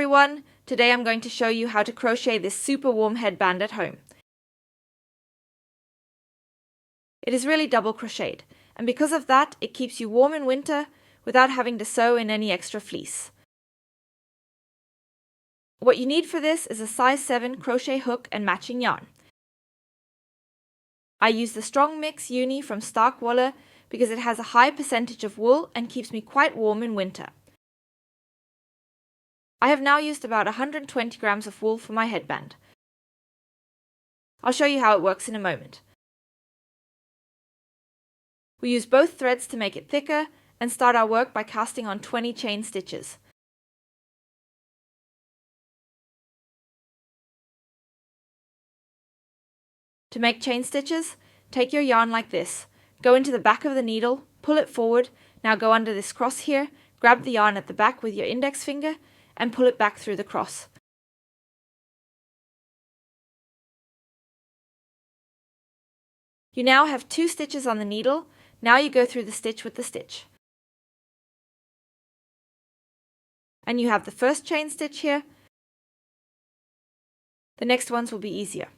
everyone! Today I'm going to show you how to crochet this super warm headband at home. It is really double crocheted, and because of that it keeps you warm in winter without having to sew in any extra fleece. What you need for this is a size 7 crochet hook and matching yarn. I use the Strong Mix Uni from Stark Wolle because it has a high percentage of wool and keeps me quite warm in winter. I have now used about 120 grams of wool for my headband. I'll show you how it works in a moment. We use both threads to make it thicker and start our work by casting on 20 chain stitches. To make chain stitches, take your yarn like this, go into the back of the needle, pull it forward, now go under this cross here, grab the yarn at the back with your index finger and pull it back through the cross. You now have 2 stitches on the needle. Now you go through the stitch with the stitch. And you have the first chain stitch here. The next ones will be easier.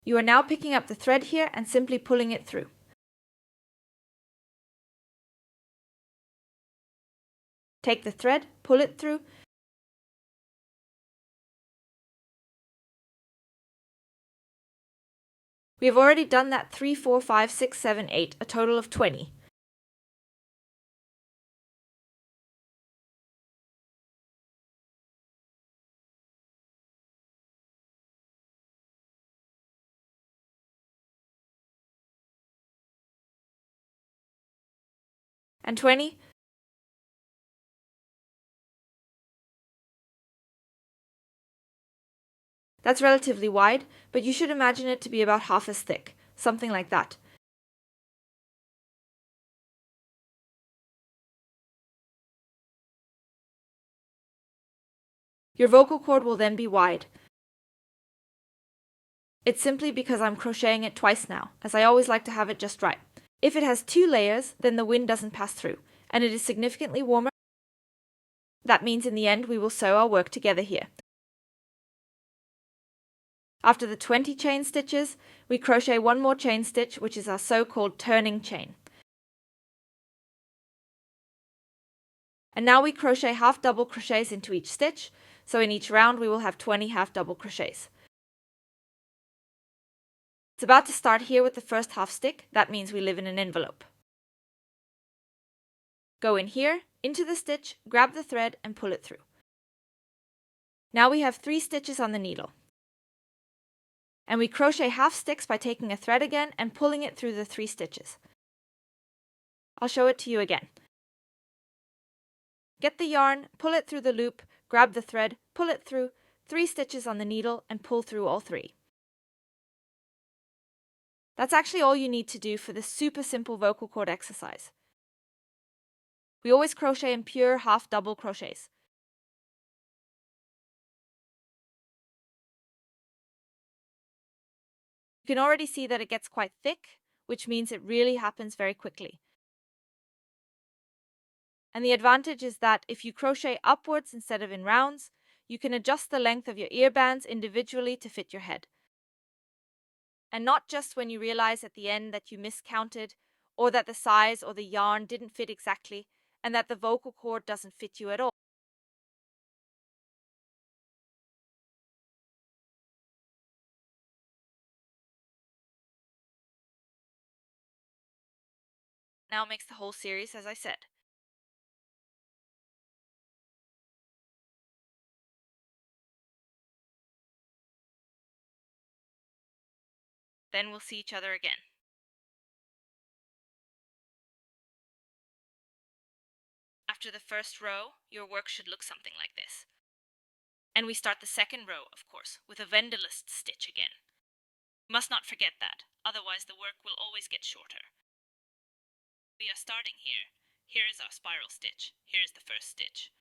You are now picking up the thread here and simply pulling it through. Take the thread, pull it through. We have already done that 3, 4, 5, 6, 7, 8, a total of 20. And 20. That's relatively wide, but you should imagine it to be about half as thick, something like that. Your vocal cord will then be wide. It's simply because I'm crocheting it twice now, as I always like to have it just right. If it has 2 layers, then the wind doesn't pass through, and it is significantly warmer. That means in the end we will sew our work together here. After the 20 chain stitches, we crochet 1 more chain stitch, which is our so-called turning chain. And now we crochet half double crochets into each stitch, so in each round we will have 20 half double crochets. It's about to start here with the first half stick. That means we live in an envelope. Go in here, into the stitch, grab the thread and pull it through. Now we have 3 stitches on the needle. And we crochet half sticks by taking a thread again and pulling it through the 3 stitches. I'll show it to you again. Get the yarn, pull it through the loop, grab the thread, pull it through, 3 stitches on the needle and pull through all 3. That's actually all you need to do for this super simple vocal cord exercise. We always crochet in pure half double crochets. You can already see that it gets quite thick, which means it really happens very quickly. And the advantage is that if you crochet upwards instead of in rounds, you can adjust the length of your ear bands individually to fit your head. And not just when you realize at the end that you miscounted, or that the size or the yarn didn't fit exactly, and that the vocal cord doesn't fit you at all. Now it makes the whole series as I said. Then we'll see each other again. After the first row, your work should look something like this. And we start the second row, of course, with a Wendelist stitch again. You must not forget that, otherwise the work will always get shorter. We are starting here. Here is our spiral stitch. Here is the first stitch.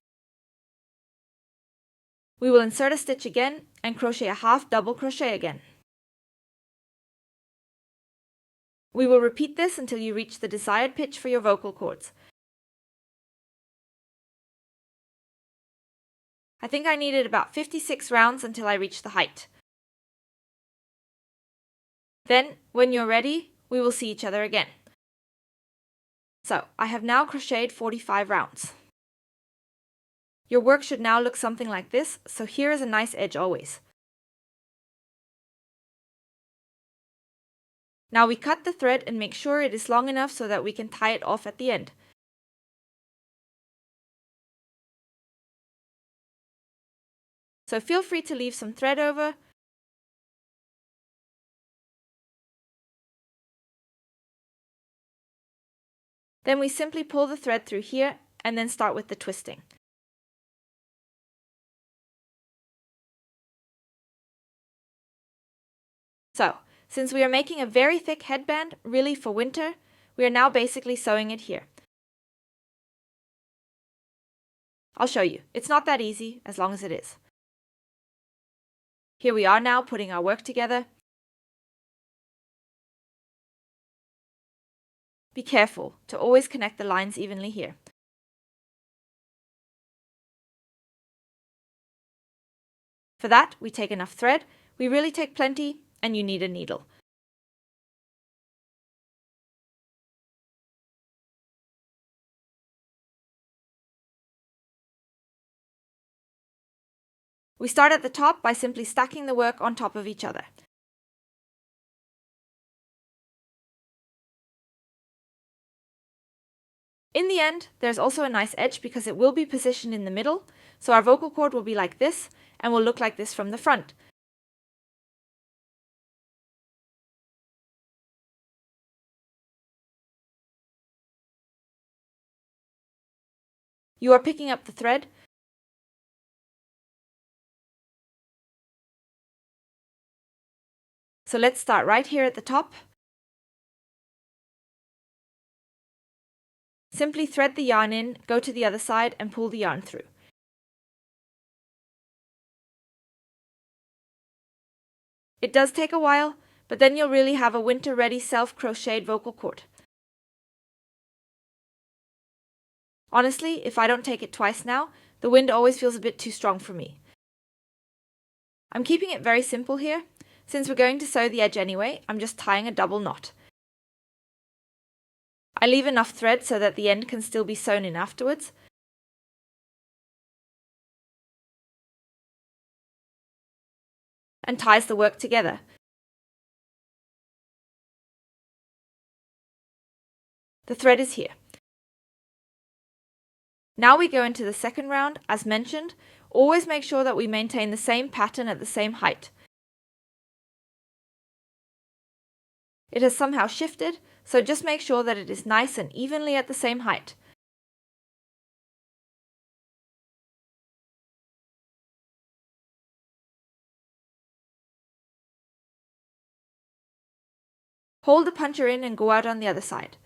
We will insert a stitch again and crochet a half double crochet again. We will repeat this until you reach the desired pitch for your vocal cords. I think I needed about 56 rounds until I reached the height. Then, when you're ready, we will see each other again. So, I have now crocheted 45 rounds. Your work should now look something like this, so here is a nice edge always. Now we cut the thread and make sure it is long enough so that we can tie it off at the end. So feel free to leave some thread over. Then we simply pull the thread through here and then start with the twisting. So, since we are making a very thick headband, really for winter, we are now basically sewing it here. I'll show you. It's not that easy, as long as it is. Here we are now putting our work together. Be careful to always connect the lines evenly here. For that, we take enough thread. We really take plenty, and you need a needle. We start at the top by simply stacking the work on top of each other. In the end, there's also a nice edge because it will be positioned in the middle, so our vocal cord will be like this and will look like this from the front. You are picking up the thread. So let's start right here at the top. Simply thread the yarn in, go to the other side and pull the yarn through. It does take a while, but then you'll really have a winter-ready self-crocheted vocal cord. Honestly, if I don't take it twice now, the wind always feels a bit too strong for me. I'm keeping it very simple here. Since we're going to sew the edge anyway, I'm just tying a double knot. I leave enough thread so that the end can still be sewn in afterwards. And ties the work together. The thread is here. Now we go into the second round. As mentioned, always make sure that we maintain the same pattern at the same height. It has somehow shifted, so just make sure that it is nice and evenly at the same height. Hold the puncher in and go out on the other side.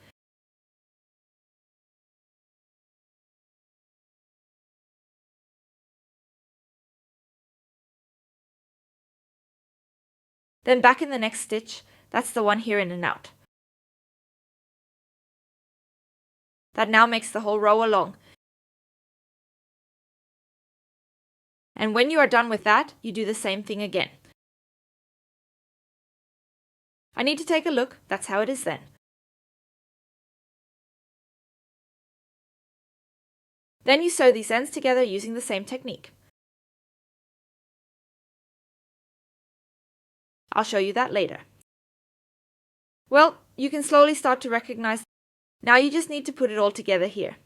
Then back in the next stitch, that's the one here in and out. That now makes the whole row along. And when you are done with that, you do the same thing again. I need to take a look, that's how it is then. Then you sew these ends together using the same technique. I'll show you that later. Well, you can slowly start to recognize. Now you just need to put it all together here.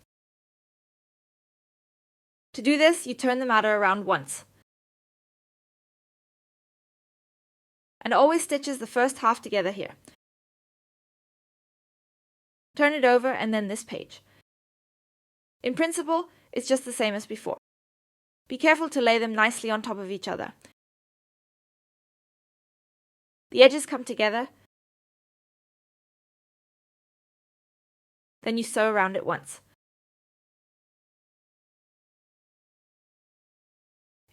To do this, you turn the matter around once. And always stitches the first half together here. Turn it over and then this page. In principle, it's just the same as before. Be careful to lay them nicely on top of each other. The edges come together. Then you sew around it once.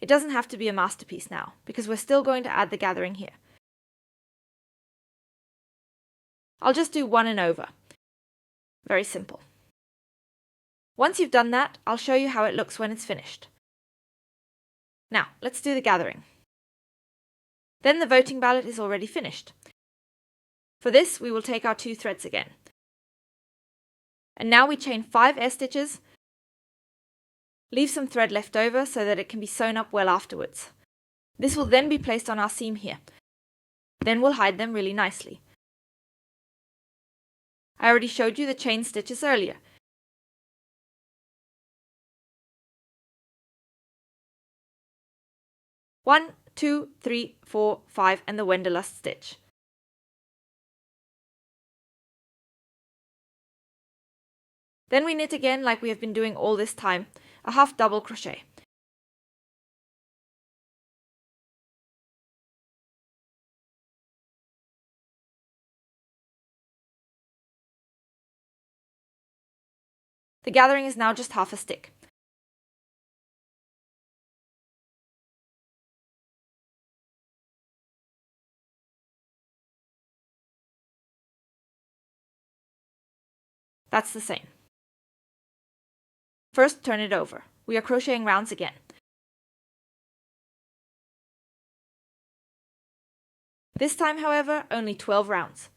It doesn't have to be a masterpiece now, because we're still going to add the gathering here. I'll just do one and over. Very simple. Once you've done that, I'll show you how it looks when it's finished. Now, let's do the gathering. Then the voting ballot is already finished. For this, we will take our 2 threads again. And now we chain 5 air stitches, leave some thread left over so that it can be sewn up well afterwards. This will then be placed on our seam here. Then we'll hide them really nicely. I already showed you the chain stitches earlier. One, 2, 3, 4, 5 and the Wenderlust stitch. Then we knit again like we have been doing all this time, a half double crochet. The gathering is now just half a stick. That's the same. First, turn it over. We are crocheting rounds again. This time, however, only 12 rounds.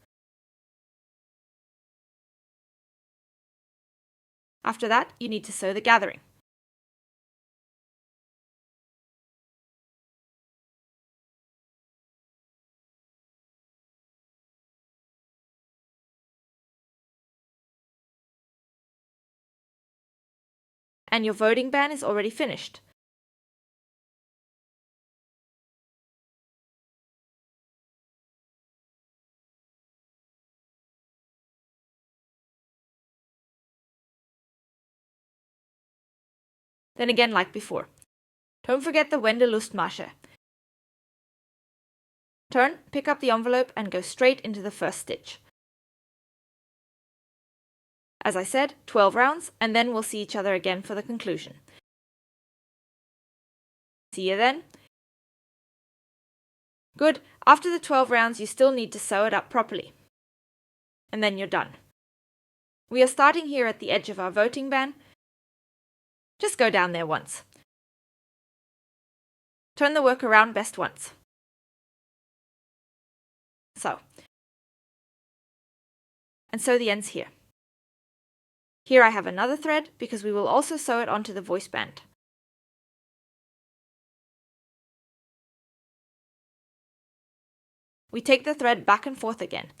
After that, you need to sew the gathering. And your voting band is already finished. Then again like before. Don't forget the Wendelustmasche. Turn, pick up the envelope and go straight into the first stitch. As I said, 12 rounds, and then we'll see each other again for the conclusion. See you then. Good, after the 12 rounds you still need to sew it up properly. And then you're done. We are starting here at the edge of our voting band. Just go down there once. Turn the work around best once. So. And sew the ends here. Here I have another thread because we will also sew it onto the voice band. We take the thread back and forth again.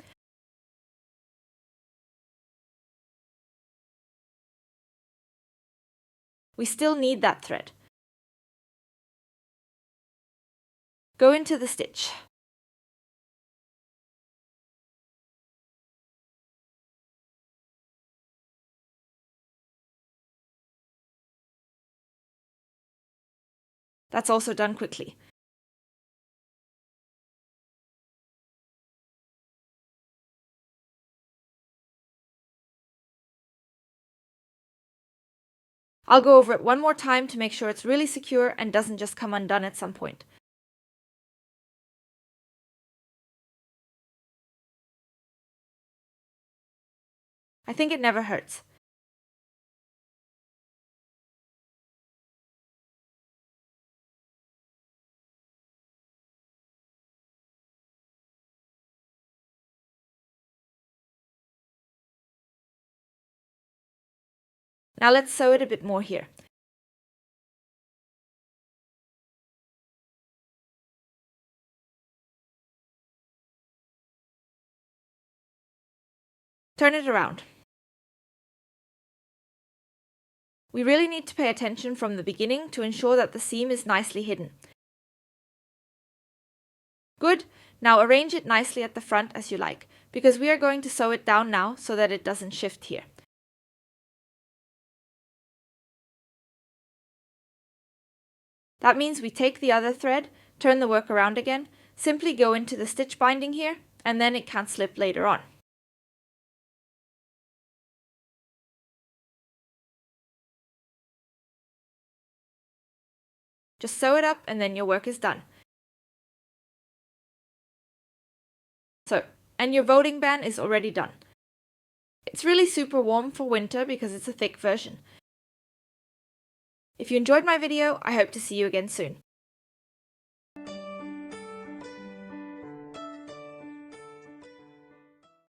We still need that thread. Go into the stitch. That's also done quickly. I'll go over it one more time to make sure it's really secure and doesn't just come undone at some point. I think it never hurts. Now let's sew it a bit more here. Turn it around. We really need to pay attention from the beginning to ensure that the seam is nicely hidden. Good, now arrange it nicely at the front as you like, because we are going to sew it down now so that it doesn't shift here. That means we take the other thread, turn the work around again, simply go into the stitch binding here, and then it can't slip later on. Just sew it up and then your work is done. So, and your voting band is already done. It's really super warm for winter because it's a thick version. If you enjoyed my video, I hope to see you again soon.